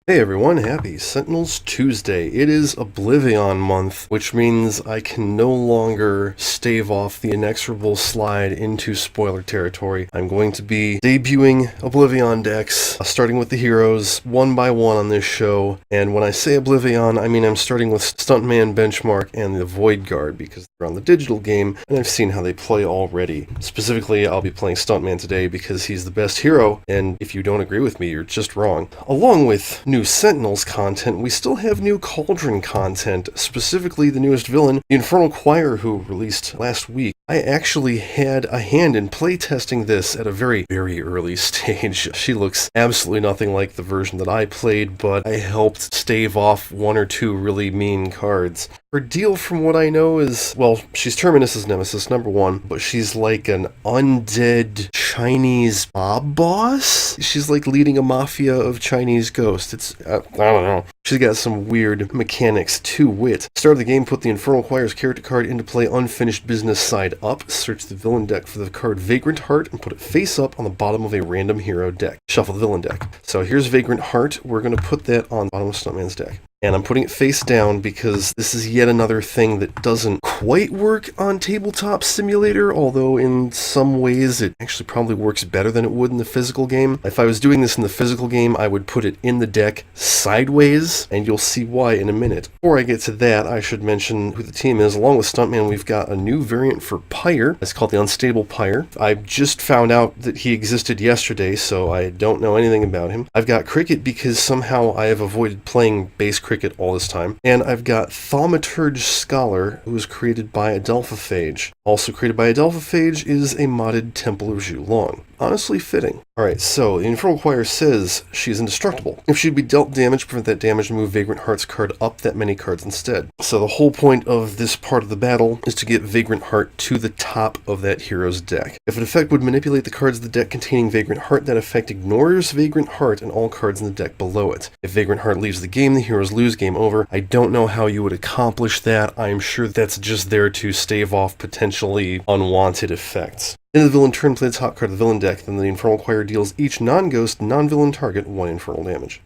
Hey everyone, happy Sentinels Tuesday. It is Oblivaeon month, which means I can no longer stave off the inexorable slide into spoiler territory. I'm going to be debuting Oblivaeon decks, starting with the heroes, one by one on this show. And when I say Oblivaeon, I mean I'm starting with Stuntman, Benchmark, and the Void Guard, because they're on the digital game, and I've seen how they play already. Specifically, I'll be playing Stuntman today because he's the best hero, and if you don't agree with me, you're just wrong. Along with new Sentinels content, we still have new Cauldron content, specifically the newest villain, the Infernal Choir, who released last week. I actually had a hand in playtesting this at a very, very early stage. She looks absolutely nothing like the version that I played, but I helped stave off one or two really mean cards. Her deal, from what I know, is, well, she's Terminus's nemesis, number one, but she's like an undead Chinese mob boss? She's like leading a mafia of Chinese ghosts. I don't know. She's got some weird mechanics to wit. Start of the game, put the Infernal Choir's character card into play unfinished business side up. Search the villain deck for the card Vagrant Heart and put it face up on the bottom of a random hero deck. Shuffle the villain deck. So here's Vagrant Heart. We're going to put that on the bottom of Stuntman's deck. And I'm putting it face down because this is yet another thing that doesn't quite work on Tabletop Simulator, although in some ways it actually probably works better than it would in the physical game. If I was doing this in the physical game, I would put it in the deck sideways, and you'll see why in a minute. Before I get to that, I should mention who the team is. Along with Stuntman, we've got a new variant for Pyre. It's called the Unstable Pyre. I just found out that he existed yesterday, so I don't know anything about him. I've got Cricket because somehow I have avoided playing base Cricket all this time. And I've got Thaumaturge Scholar, who was created by Adelphophage. Also created by Adelphophage is a modded Temple of Zhulong. Honestly fitting. Alright, so the Infernal Choir says she's indestructible. If she'd be dealt damage, prevent that damage and move Vagrant Heart's card up that many cards instead. So the whole point of this part of the battle is to get Vagrant Heart to the top of that hero's deck. If an effect would manipulate the cards of the deck containing Vagrant Heart, that effect ignores Vagrant Heart and all cards in the deck below it. If Vagrant Heart leaves the game, the heroes lose, game over. I don't know how you would accomplish that. I'm sure that's just there to stave off potentially unwanted effects. End of the villain turn, play the top card of the villain deck, then the Infernal Choir deals each non-ghost, non-villain target 1 infernal damage.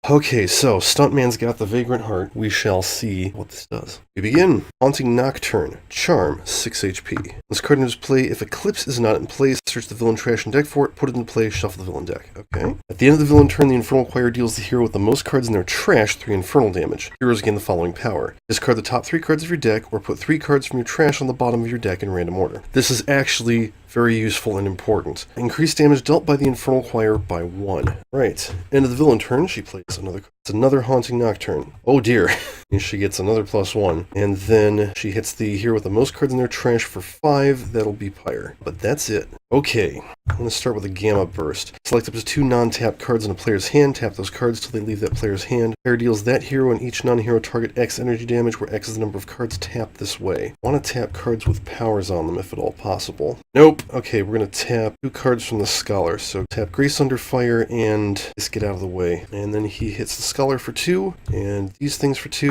Okay, so Stuntman's got the Vagrant Heart. We shall see what this does. We begin. Haunting Nocturne. Charm, 6 HP. This card enters play. If Eclipse is not in place, search the villain trash and deck for it, put it into play, shuffle the villain deck. Okay. At the end of the villain turn, the Infernal Choir deals the hero with the most cards in their trash 3 infernal damage. Heroes gain the following power. Discard the top 3 cards of your deck, or put 3 cards from your trash on the bottom of your deck in random order. This is actually very useful and important. Increase damage dealt by the Infernal Choir by 1. Right. End of the villain turn, she plays another card. It's another Haunting Nocturne. Oh dear. And she gets another +1. And then she hits the hero with the most cards in their trash for 5. That'll be Pyre. But that's it. Okay. I'm going to start with a Gamma Burst. Select up to 2 non-tapped cards in a player's hand. Tap those cards till they leave that player's hand. Player deals that hero and each non-hero target X energy damage, where X is the number of cards tapped this way. Want to tap cards with powers on them if at all possible. Nope. Okay, we're going to tap 2 cards from the Scholar. So tap Grace Under Fire and just get out of the way. And then he hits the Scholar for 2, and these things for 2,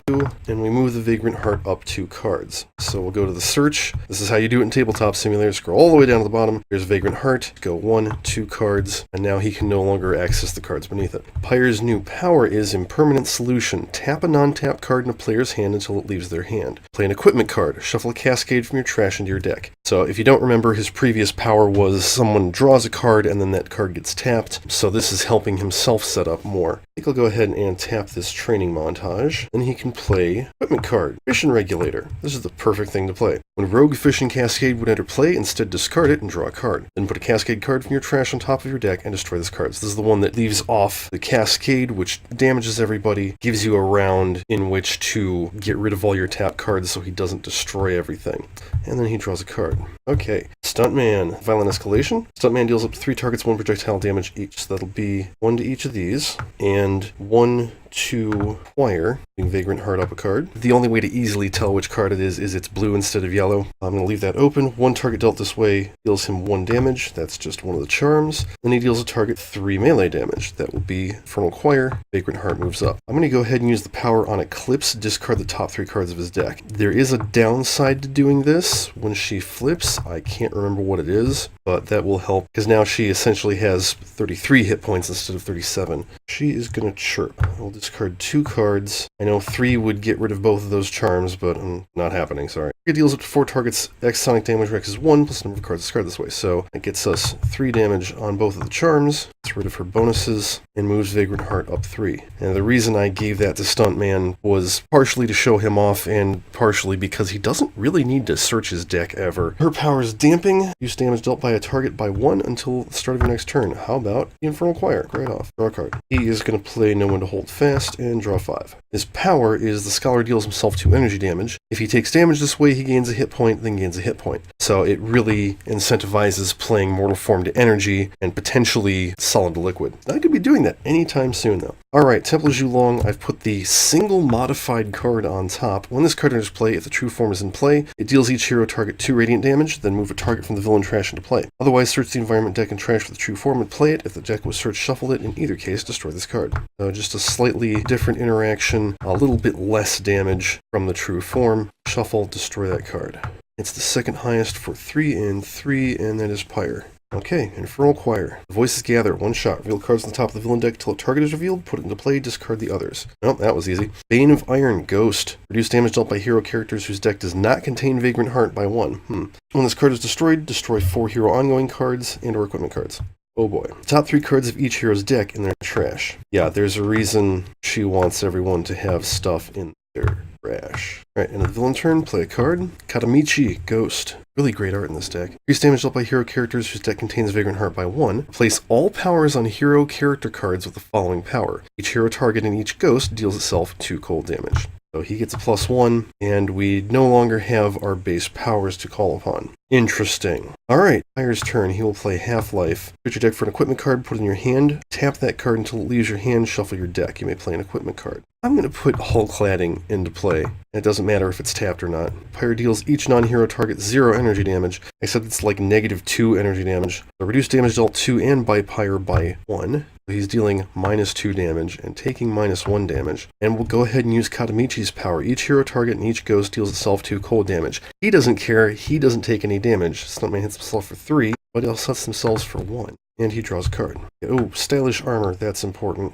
and we move the Vagrant Heart up 2 cards. So we'll go to the search. This is how you do it in Tabletop Simulator. Scroll all the way down to the bottom. Here's Vagrant Heart. Go 1, 2 cards, and now he can no longer access the cards beneath it. Pyre's new power is Impermanent Solution. Tap a non-tapped card in a player's hand until it leaves their hand. Play an equipment card. Shuffle a Cascade from your trash into your deck. So if you don't remember, his previous power was someone draws a card and then that card gets tapped. So this is helping himself set up more. I think I'll go ahead and tap this training montage. Then he can play equipment card. Fission Regulator. This is the perfect thing to play. When Rogue Fission Cascade would enter play, instead discard it and draw a card. Then put a Cascade card from your trash on top of your deck and destroy this card. So this is the one that leaves off the Cascade, which damages everybody, gives you a round in which to get rid of all your tapped cards so he doesn't destroy everything. And then he draws a card. Okay. Stuntman. Violent Escalation. Stuntman deals up to 3 targets 1 projectile damage each. So that'll be 1 to each of these, and 1 to Choir, putting Vagrant Heart up a card. The only way to easily tell which card it is it's blue instead of yellow. I'm going to leave that open. One target dealt this way deals him 1 damage. That's just one of the charms. Then he deals a target 3 melee damage. That will be Infernal Choir. Vagrant Heart moves up. I'm going to go ahead and use the power on Eclipse, discard the top 3 cards of his deck. There is a downside to doing this. When she flips, I can't remember what it is, but that will help because now she essentially has 33 hit points instead of 37. She is going to chirp. I'll discard 2 cards. I know 3 would get rid of both of those charms, but not happening, sorry. It deals up to 4 targets. X sonic damage Rex is 1 plus the number of cards discarded this way. So it gets us 3 damage on both of the charms, gets rid of her bonuses, and moves Vagrant Heart up 3. And the reason I gave that to Stuntman was partially to show him off and partially because he doesn't really need to search his deck ever. Her power is Damping. Use damage dealt by a target by 1 until the start of your next turn. How about the Infernal Choir? Right off. Draw a card. He is going to play No One to Hold Fast and draw 5. His power is the Scholar deals himself 2 energy damage. If he takes damage this way, he gains a hit point, then gains a hit point. So it really incentivizes playing Mortal Form to energy and potentially Solid to Liquid. I could be doing that anytime soon, though. Alright, Temple of Julong, I've put the single modified card on top. When this card enters play, if the true form is in play, it deals each hero target 2 radiant damage, then move a target from the villain trash into play. Otherwise, search the environment deck and trash for the true form and play it. If the deck was searched, shuffle it. In either case, destroy this card. So just a slightly different interaction, a little bit less damage from the true form. Shuffle, destroy that card. It's the second highest for 3 and 3, and that is Pyre. Okay, Infernal Choir. The voices gather. 1 shot. Reveal cards on the top of the villain deck until a target is revealed. Put it into play. Discard the others. Nope, that was easy. Bane of Iron. Ghost. Reduce damage dealt by hero characters whose deck does not contain Vagrant Heart by 1. When this card is destroyed, destroy 4 hero ongoing cards and or equipment cards. Oh boy. Top 3 cards of each hero's deck in their trash. Yeah, there's a reason she wants everyone to have stuff in their trash. Alright, and the villain turn, play a card. Katamichi, Ghost. Really great art in this deck. Increase damage dealt by hero characters whose deck contains Vagrant Heart by 1. Place all powers on hero character cards with the following power. Each hero target and each ghost deals itself 2 cold damage. So he gets a +1, and we no longer have our base powers to call upon. Interesting. Alright, Pyre's turn. He will play Half-Life. Put your deck for an equipment card, put it in your hand, tap that card until it leaves your hand, shuffle your deck. You may play an equipment card. I'm going to put Hull Cladding into play. It doesn't matter if it's tapped or not. Pyre deals each non-hero target 0 energy damage, except it's like -2 energy damage. So reduce damage dealt to and by Pyre by 1. He's dealing -2 damage and taking -1 damage. And we'll go ahead and use Katamichi's power. Each hero target and each ghost deals itself 2 cold damage. He doesn't care. He doesn't take any damage. Stuntman hits himself for 3, but else sets themselves for 1. And he draws a card. Oh, Stylish Armor. That's important.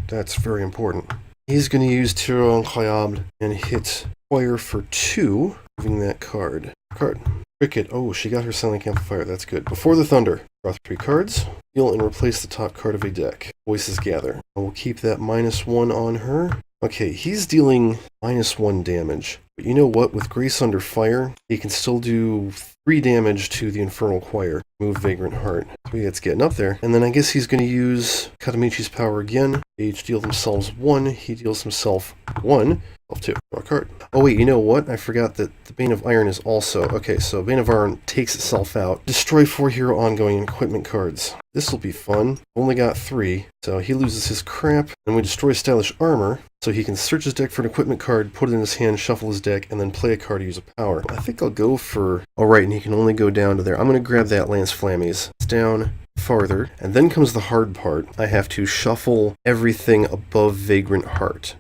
That's very important. He's going to use Tiro Incroyable and hit Choir for 2, moving that card. Cricket. Oh, she got her Silent Amplifier. That's good. Before the Thunder. Draw 3 cards. Heal and replace the top card of a deck. Voices gather. And we'll keep that -1 on her. Okay, he's dealing -1 damage. But you know what? With Grace Under Fire, he can still do 3 damage to the Infernal Choir. Move Vagrant Heart. So it's getting up there. And then I guess he's going to use Katamichi's power again. They each deal themselves 1. He deals himself 1. 2. Draw a card. Oh wait, you know what? I forgot that the Bane of Iron is also... Okay, so Bane of Iron takes itself out. Destroy 4 hero ongoing equipment cards. This will be fun. Only got 3, so he loses his crap. And we destroy Stylish Armor, so he can search his deck for an equipment card, put it in his hand, shuffle his deck, and then play a card to use a power. I think I'll go for... Alright, and he can only go down to there. I'm going to grab that Lance Flammies. It's down farther, and then comes the hard part. I have to shuffle everything above Vagrant Heart.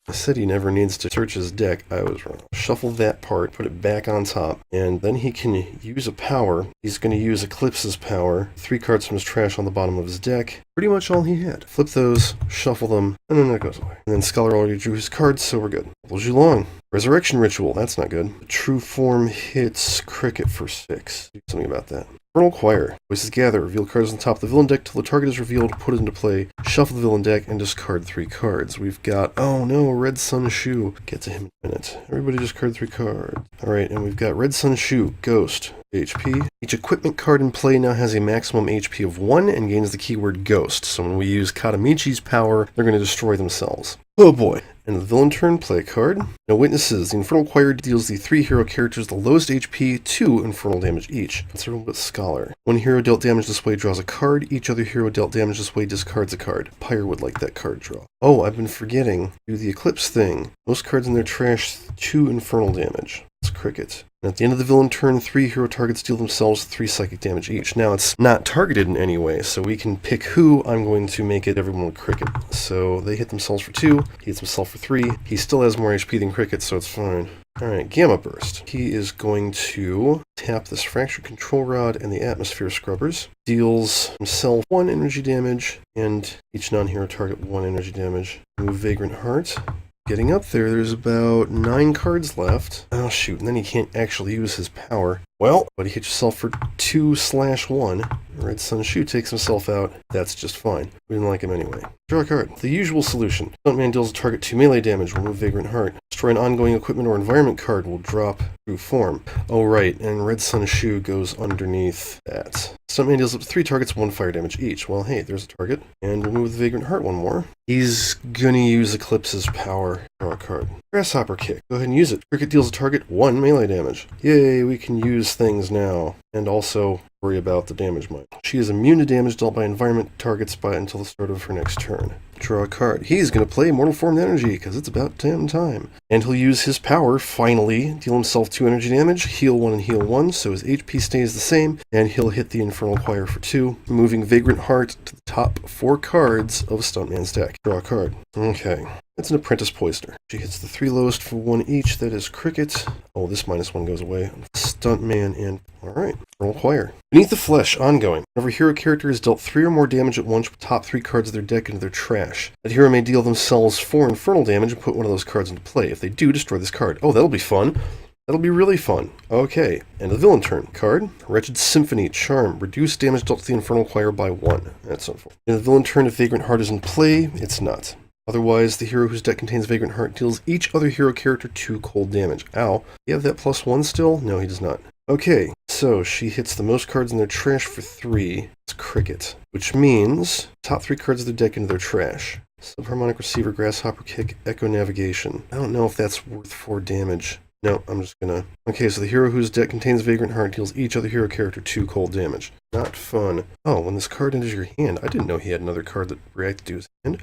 I said he never needs to search his deck. I was wrong. Shuffle that part, put it back on top, and then he can use a power. He's going to use Eclipse's power. 3 cards from his trash on the bottom of his deck. Pretty much all he had. Flip those, shuffle them, and then that goes away. And then Scholar already drew his cards, so we're good. Long. Resurrection Ritual, that's not good. True Form hits Cricket for 6. Do something about that. Infernal Choir. Voices gather. Reveal cards on the top of the villain deck till the target is revealed. Put it into play. Shuffle the villain deck and discard 3 cards. We've got, oh no, Red Sun Shoe. Get to him in a minute. Everybody discard 3 cards. Alright, and we've got Red Sun Shoe, Ghost, HP. Each equipment card in play now has a maximum HP of 1 and gains the keyword Ghost. So when we use Katamichi's power, they're going to destroy themselves. Oh boy. And the villain turn, play a card. No witnesses. The Infernal Choir deals the 3 hero characters the lowest HP 2 infernal damage each. Let's roll with Scholar. One hero dealt damage this way draws a card. Each other hero dealt damage this way discards a card. Pyre would like that card draw. Oh, I've been forgetting. Do the Eclipse thing. Most cards in their trash 2 infernal damage. It's Cricket. And at the end of the villain turn, 3 hero targets deal themselves 3 psychic damage each. Now, it's not targeted in any way, so we can pick who. I'm going to make it everyone with Cricket. So they hit themselves for 2, he hits himself for 3. He still has more HP than Cricket, so it's fine. Alright, Gamma Burst. He is going to tap this Fractured Control Rod and the Atmosphere Scrubbers. Deals himself 1 energy damage, and each non-hero target 1 energy damage. Move Vagrant Heart. Getting up there, there's about 9 cards left. Oh shoot, and then he can't actually use his power. Well, but he hit yourself for 2/1. Red Sun Shoe takes himself out. That's just fine. We didn't like him anyway. Draw a card. The usual solution. Stuntman deals a target 2 melee damage. Remove Vagrant Heart. Destroy an ongoing equipment or environment card. Will drop through form. Oh right, and Red Sun Shoe goes underneath that. Stuntman deals up to 3 targets, 1 fire damage each. Well, hey, there's a target. And we'll move the Vagrant Heart one more. He's gonna use Eclipse's power. Draw a card. Grasshopper Kick. Go ahead and use it. Cricket deals a target 1 melee damage. Yay, we can use things now. And also worry about the damage mine. She is immune to damage dealt by environment targets until the start of her next turn. Draw a card. He's going to play Mortal Formed Energy, because it's about damn time. And he'll use his power, finally, deal himself 2 energy damage, heal 1 and heal 1, so his HP stays the same, and he'll hit the Infernal Choir for 2, moving Vagrant Heart to the top 4 cards of Stuntman's deck. Draw a card. Okay. That's an Apprentice Poisoner. She hits the 3 lowest for 1 each. That is Cricket. Oh, this -1 goes away. Stuntman and... Alright. Infernal Choir. Beneath the Flesh, ongoing. Whenever a hero character is dealt 3 or more damage at once with the top 3 cards of their deck into their trash. That hero may deal themselves 4 infernal damage and put one of those cards into play. If they do, destroy this card. Oh, that'll be fun. That'll be really fun. Okay, end of the villain turn. Card, Wretched Symphony, Charm. Reduce damage dealt to the Infernal Choir by 1. That's unfortunate. End of the villain turn, if Vagrant Heart is in play, it's not. Otherwise, the hero whose deck contains Vagrant Heart deals each other hero character 2 cold damage. Ow. You have that +1 still? No, he does not. Okay, so she hits the most cards in their trash for 3. It's Cricket. Which means top 3 cards of their deck into their trash. Subharmonic Receiver, Grasshopper Kick, Echo Navigation. I don't know if that's worth 4 damage. No, I'm just gonna... Okay, so the hero whose deck contains Vagrant Heart deals each other hero character 2 cold damage. Not fun. Oh, when this card enters your hand, I didn't know he had another card that reacted to his hand.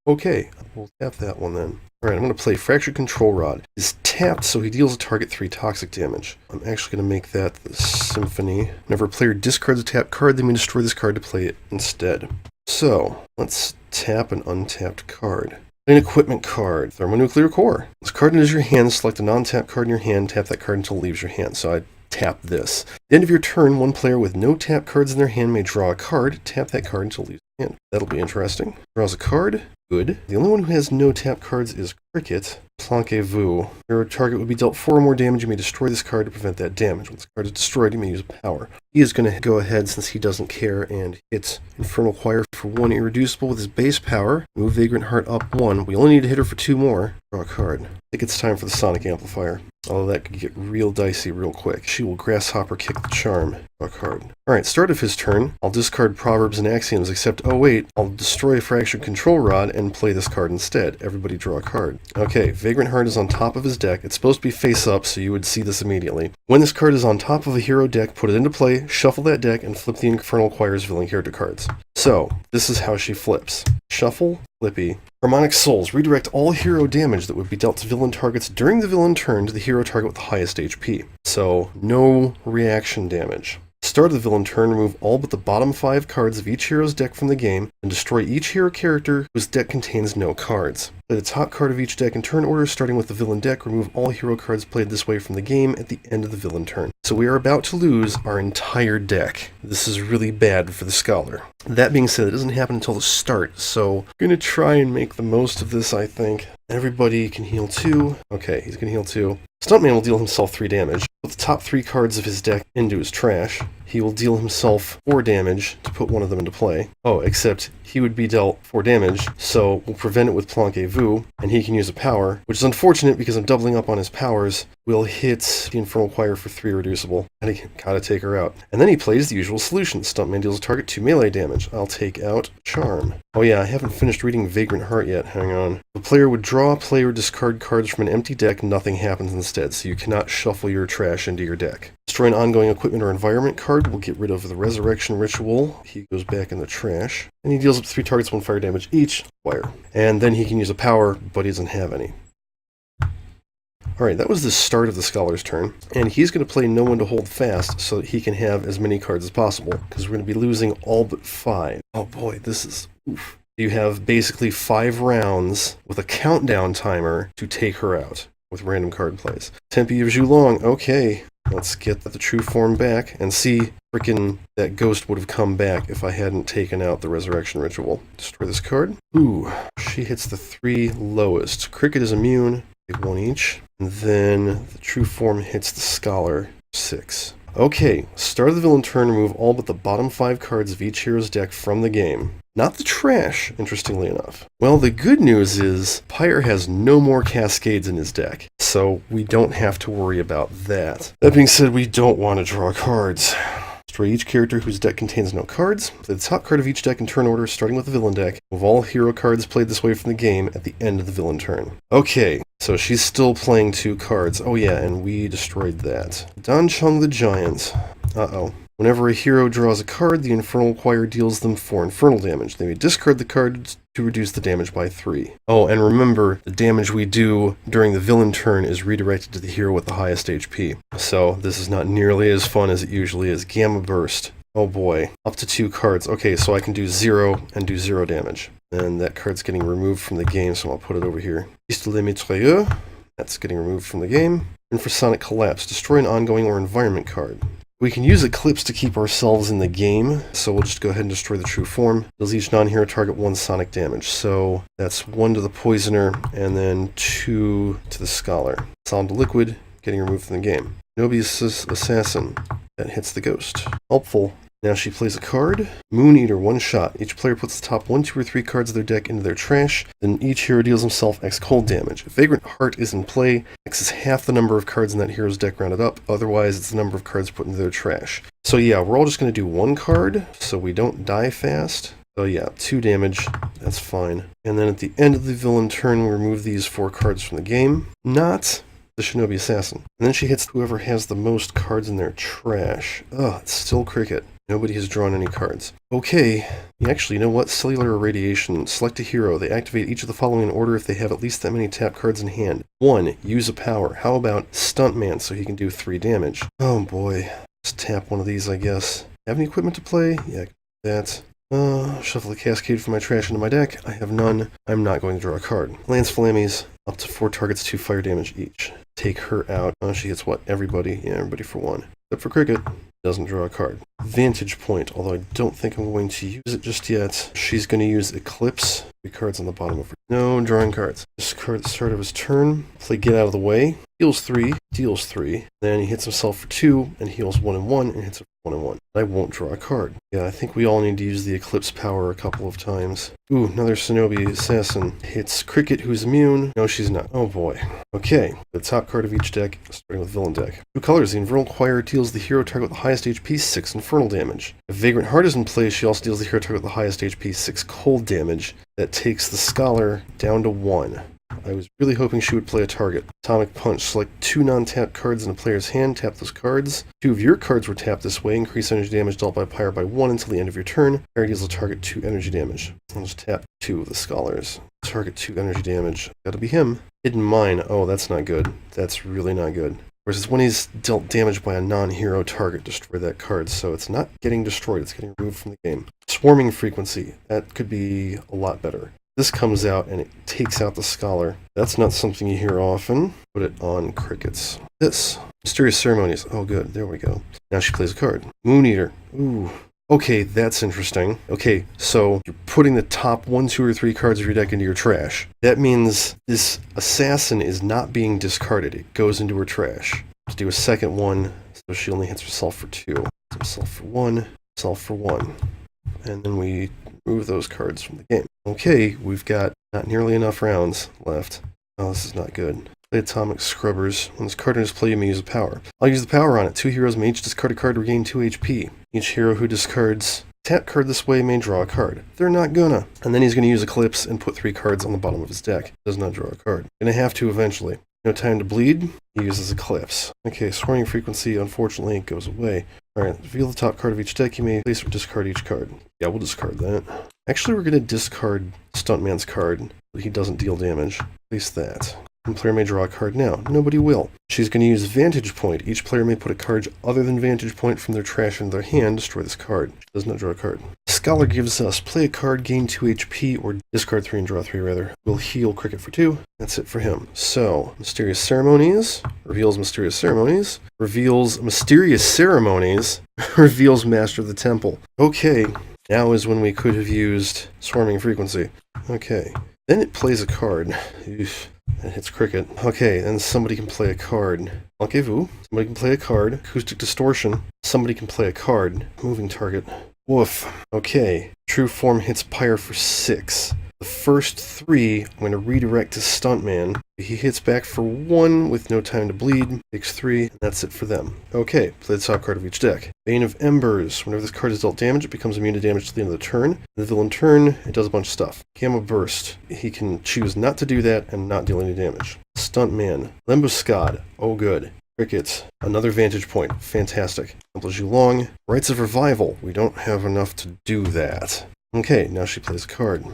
Okay, we'll tap that one then. Alright, I'm going to play Fractured Control Rod. It's tapped, so he deals a target 3 toxic damage. I'm actually going to make that the Symphony. Whenever a player discards a tapped card, they may destroy this card to play it instead. So, let's tap an untapped card. An equipment card, Thermonuclear Core. This card enters your hand, select a non-tapped card in your hand, tap that card until it leaves your hand. So I tap this. At the end of your turn, one player with no tapped cards in their hand may draw a card, tap that card until it leaves your hand. That'll be interesting. Draws a card. Good. The only one who has no tap cards is Cricket. Planquez-vous. Your target would be dealt 4 or more damage. You may destroy this card to prevent that damage. Once the card is destroyed, you may use power. He is going to go ahead, since he doesn't care, and hit Infernal Choir for 1 irreducible with his base power. Move Vagrant Heart up 1. We only need to hit her for 2 more. Draw a card. I think it's time for the Sonic Amplifier. Although that could get real dicey real quick. She will Grasshopper Kick the Charm. Draw a card. Alright, start of his turn. I'll discard Proverbs and Axioms, except, oh wait, I'll destroy Fractured Control Rod and play this card instead. Everybody draw a card. Okay, Vagrant Heart is on top of his deck. It's supposed to be face up, so you would see this immediately. When this card is on top of a hero deck, put it into play, shuffle that deck, and flip the Infernal Choir's villain character cards. So, this is how she flips. Shuffle, flippy. Harmonic Souls. Redirect all hero damage that would be dealt to villain targets during the villain turn to the hero target with the highest HP. So, no reaction damage. Start of the villain turn, remove all but the bottom 5 cards of each hero's deck from the game, and destroy each hero character whose deck contains no cards. Play the top card of each deck in turn order, starting with the villain deck. Remove all hero cards played this way from the game at the end of the villain turn. So we are about to lose our entire deck. This is really bad for the Scholar. That being said, it doesn't happen until the start, so I'm going to try and make the most of this, I think. Everybody can heal 2. Okay, he's going to heal 2. Stuntman will deal himself 3 damage. Put the top 3 cards of his deck into his trash. he will deal himself 4 damage to put one of them into play. Oh, except he would be dealt 4 damage, so we'll prevent it with Planquez-Vous, and he can use a power, which is unfortunate because I'm doubling up on his powers. We'll hit the Infernal Choir for 3 reducible, and gotta take her out. And then he plays the usual solution. Stuntman deals a target 2 melee damage. I'll take out Charm. Oh yeah, I haven't finished reading Vagrant Heart yet, hang on. The player would draw, play, or discard cards from an empty deck, nothing happens instead, so you cannot shuffle your trash into your deck. Destroy an ongoing equipment or environment card, we'll get rid of the Resurrection Ritual. He goes back in the trash. And he deals up 3 targets, 1 fire damage each, fire. And then he can use a power, but he doesn't have any. Alright, that was the start of the Scholar's turn, and he's going to play No One to Hold Fast so that he can have as many cards as possible, because we're going to be losing all but 5. Oh boy, this is... oof. You have basically 5 rounds with a countdown timer to take her out with random card plays. Tempe of Zhulong, okay. Let's get the true form back and see frickin' that ghost would have come back if I hadn't taken out the Resurrection Ritual. Destroy this card. Ooh, she hits the 3 lowest. Cricket is immune, take 1 each. And then the true form hits the Scholar, 6. Okay, start of the villain turn, remove all but the bottom 5 cards of each hero's deck from the game. Not the trash, interestingly enough. Well, the good news is Pyre has no more Cascades in his deck, so we don't have to worry about that. That being said, we don't want to draw cards. Destroy each character whose deck contains no cards. Play the top card of each deck in turn order, starting with the villain deck. Move all hero cards played this way from the game at the end of the villain turn. Okay, so she's still playing 2 cards. Oh yeah, and we destroyed that. Dan Chung the Giant. Uh-oh. Whenever a hero draws a card, the Infernal Choir deals them 4 infernal damage. They may discard the cards to reduce the damage by 3. Oh, and remember, the damage we do during the villain turn is redirected to the hero with the highest HP. So, this is not nearly as fun as it usually is. Gamma Burst. Oh boy. Up to 2 cards. Okay, so I can do 0 and do 0 damage. And that card's getting removed from the game, so I'll put it over here. Pistolet Mitrailleur. That's getting removed from the game. Infrasonic Collapse. Destroy an ongoing or environment card. We can use Eclipse to keep ourselves in the game, so we'll just go ahead and destroy the true form. Deals each non-hero target 1 sonic damage, so that's 1 to the Poisoner, and then 2 to the Scholar. Solid Liquid, getting removed from the game. Shinobi's Assassin, that hits the ghost. Helpful. Now she plays a card. Moon Eater, 1 shot. Each player puts the top 1, 2, or 3 cards of their deck into their trash. Then each hero deals himself X cold damage. If Vagrant Heart is in play, X is half the number of cards in that hero's deck rounded up. Otherwise, it's the number of cards put into their trash. So yeah, we're all just going to do 1 card, so we don't die fast. So yeah, 2 damage. That's fine. And then at the end of the villain turn, we remove these 4 cards from the game. Not the Shinobi Assassin. And then she hits whoever has the most cards in their trash. Ugh, it's still Cricket. Nobody has drawn any cards. Okay, actually, you know what? Cellular Irradiation. Select a hero. They activate each of the following in order if they have at least that many tap cards in hand. 1. Use a power. How about Stuntman so he can do 3 damage? Oh boy. Let's tap one of these, I guess. Have any equipment to play? Yeah, that. Shuffle the Cascade from my trash into my deck. I have none. I'm not going to draw a card. Lance Flammies. Up to 4 targets, 2 fire damage each. Take her out. She hits what? Everybody. Yeah, everybody for 1. Except for Cricket. Doesn't draw a card. Vantage Point, although I don't think I'm going to use it just yet. She's going to use Eclipse. 3 cards on the bottom of her. No drawing cards. Discard at the start of his turn. Play Get Out of the Way. Heals 3. Deals 3. Then he hits himself for 2 and heals 1 and 1 and hits 1 and 1. I won't draw a card. Yeah, I think we all need to use the Eclipse power a couple of times. Ooh, another Shinobi Assassin. Hits Cricket, who's immune. No, she's not. Oh boy. Okay, the top card of each deck, starting with villain deck. 2 colors. The Infernal Choir deals the hero target with the highest HP 6 infernal damage. If Vagrant Heart is in play, she also deals the hero target with the highest HP 6 cold damage. That takes the Scholar down to 1. I was really hoping she would play a target. Atomic Punch. Select 2 non-tapped cards in a player's hand. Tap those cards. 2 of your cards were tapped this way. Increase energy damage dealt by Pyre by 1 until the end of your turn. Pyre deals the target 2 energy damage. I'll just tap 2 of the Scholars. Target 2 energy damage. Gotta be him. Hidden Mine. Oh, that's not good. That's really not good. Whereas when he's dealt damage by a non-hero target, destroy that card. So it's not getting destroyed, it's getting removed from the game. Swarming Frequency. That could be a lot better. This comes out and it takes out the Scholar. That's not something you hear often. Put it on Crickets. This. Mysterious Ceremonies. Oh good, there we go. Now she plays a card. Moon Eater. Ooh. Okay, that's interesting. Okay, so you're putting the top 1, 2, or 3 cards of your deck into your trash. That means this assassin is not being discarded. It goes into her trash. Let's do a second one, so she only hits herself for 2. Himself for 1, himself for 1. And then we remove those cards from the game. Okay, we've got not nearly enough rounds left. Oh, this is not good. Play Atomic Scrubbers. When this card enters play, you may use a power. I'll use the power on it. 2 heroes may each discard a card to regain 2 HP. Each hero who discards tap card this way may draw a card. They're not gonna. And then he's gonna use Eclipse and put 3 cards on the bottom of his deck. Does not draw a card. Gonna have to eventually. No time to bleed. He uses Eclipse. Okay, Swarming Frequency, unfortunately, goes away. Alright, reveal the top card of each deck. You may place or discard each card. Yeah, we'll discard that. Actually, we're gonna discard Stuntman's card, but he doesn't deal damage. Place that. One player may draw a card now. Nobody will. She's going to use Vantage Point. Each player may put a card other than Vantage Point from their trash into their hand. Destroy this card. She does not draw a card. Scholar gives us play a card, gain 2 HP, or discard 3 and draw 3 rather. We'll heal Cricket for 2. That's it for him. So, Mysterious Ceremonies. Reveals Mysterious Ceremonies. Reveals Mysterious Ceremonies. Reveals Master of the Temple. Okay, now is when we could have used Swarming Frequency. Okay. Then it plays a card. Oof. That hits Cricket. Okay, then somebody can play a card. Rendezvous. Somebody can play a card. Acoustic Distortion. Somebody can play a card. Moving target. Woof. Okay. True Form hits Pyre for 6. The first 3, I'm going to redirect to Stuntman. He hits back for 1 with no time to bleed. Takes 3, and that's it for them. Okay, play the top card of each deck. Bane of Embers. Whenever this card is dealt damage, it becomes immune to damage to the end of the turn. In the villain turn, it does a bunch of stuff. Gamma Burst. He can choose not to do that and not deal any damage. Stuntman. Lembuscade. Oh good. Cricket. Another Vantage Point. Fantastic. Accomplishes you long. Rites of Revival. We don't have enough to do that. Okay, now she plays a card.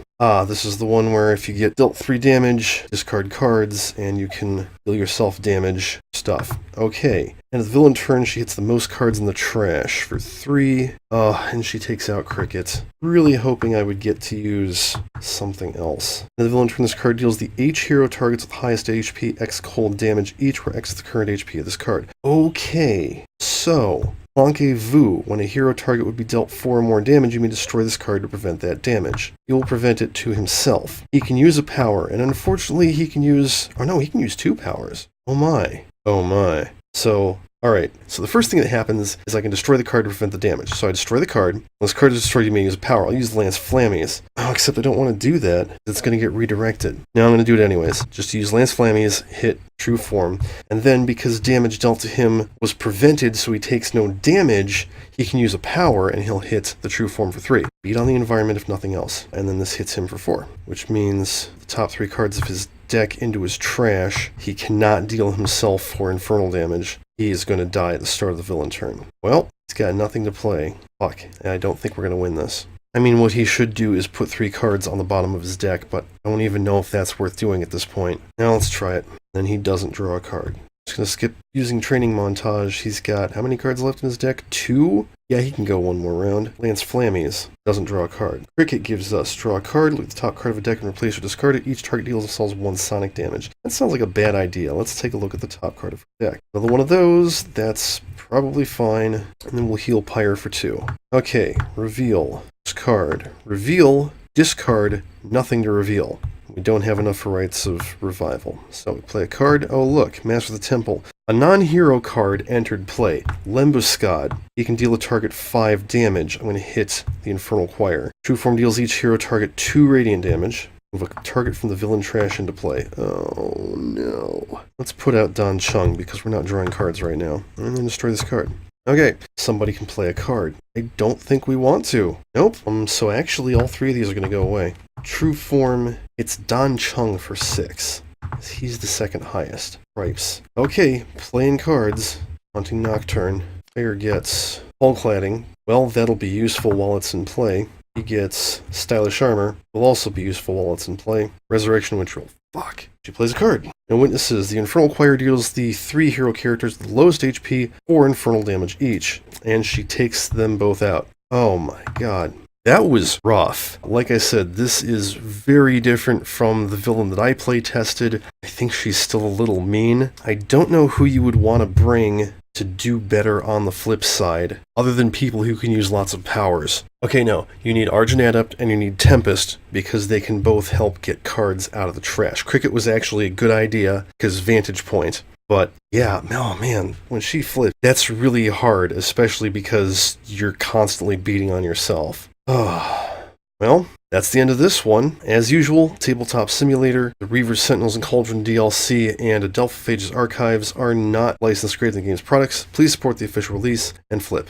This is the one where if you get dealt 3 damage, discard cards, and you can deal yourself damage stuff. Okay, and at the villain turn, she hits the most cards in the trash for 3, and she takes out Cricket. Really hoping I would get to use something else. At the villain turn, this card deals the H hero targets with highest HP X cold damage each, where X is the current HP of this card. Okay, so Rendezvous. When a hero target would be dealt 4 or more damage, you may destroy this card to prevent that damage. He will prevent it to himself. He can use a power, and unfortunately he can use... Oh no, he can use 2 powers. Oh my. Oh my. So, alright. So the first thing that happens is I can destroy the card to prevent the damage. So I destroy the card. When this card is destroyed, you may use a power. I'll use Lance Flammies. Oh, except I don't want to do that. It's going to get redirected. Now I'm going to do it anyways. Just use Lance Flammies, hit True Form, and then because damage dealt to him was prevented so he takes no damage, he can use a power and he'll hit the True Form for 3. Beat on the environment if nothing else. And then this hits him for 4, which means the top 3 cards of his deck into his trash. He cannot deal himself for infernal damage. He is going to die at the start of the villain turn. Well, he's got nothing to play. Fuck, I don't think we're going to win this. I mean, what he should do is put 3 cards on the bottom of his deck, but I don't even know if that's worth doing at this point. Now let's try it. Then he doesn't draw a card. Just going to skip using Training Montage. He's got how many cards left in his deck? 2? Yeah, he can go 1 more round. Lance Flammies doesn't draw a card. Cricket gives us draw a card, look at the top card of a deck and replace or discard it. Each target deals themselves 1 sonic damage. That sounds like a bad idea. Let's take a look at the top card of the deck. Another one of those. That's probably fine. And then we'll heal Pyre for 2. Okay, reveal. Discard. Reveal. Discard. Nothing to reveal. We don't have enough for Rites of Revival. So we play a card. Oh look, Master of the Temple. A non-hero card entered play. Lembuscade. He can deal a target 5 damage. I'm going to hit the Infernal Choir. True Form deals each hero target 2 radiant damage. Move a target from the villain trash into play. Oh no. Let's put out Dan Chung because we're not drawing cards right now. And then destroy this card. Okay, somebody can play a card. I don't think we want to. Nope. So actually all 3 of these are going to go away. True Form, it's Dan Chung for 6. He's the second highest. Ripes. Okay, playing cards. Haunting Nocturne. Player gets Hull Cladding. Well, that'll be useful while it's in play. He gets Stylish Armor. Will also be useful while it's in play. Resurrection Ritual. Fuck. She plays a card. No witnesses. The Infernal Choir deals the 3 hero characters the lowest HP 4 infernal damage each. And she takes them both out. Oh my god. That was rough. Like I said, this is very different from the villain that I play tested. I think she's still a little mean. I don't know who you would want to bring to do better on the flip side, other than people who can use lots of powers. Okay, no, you need Argent Adept and you need Tempest, because they can both help get cards out of the trash. Cricket was actually a good idea, because Vantage Point, But yeah, oh man, when she flips, that's really hard, especially because you're constantly beating on yourself. Well, that's the end of this one. As usual, Tabletop Simulator, the Reaver, Sentinels, and Cauldron DLC, and Adelphophage's archives are not licensed Creative Games products. Please support the official release and flip.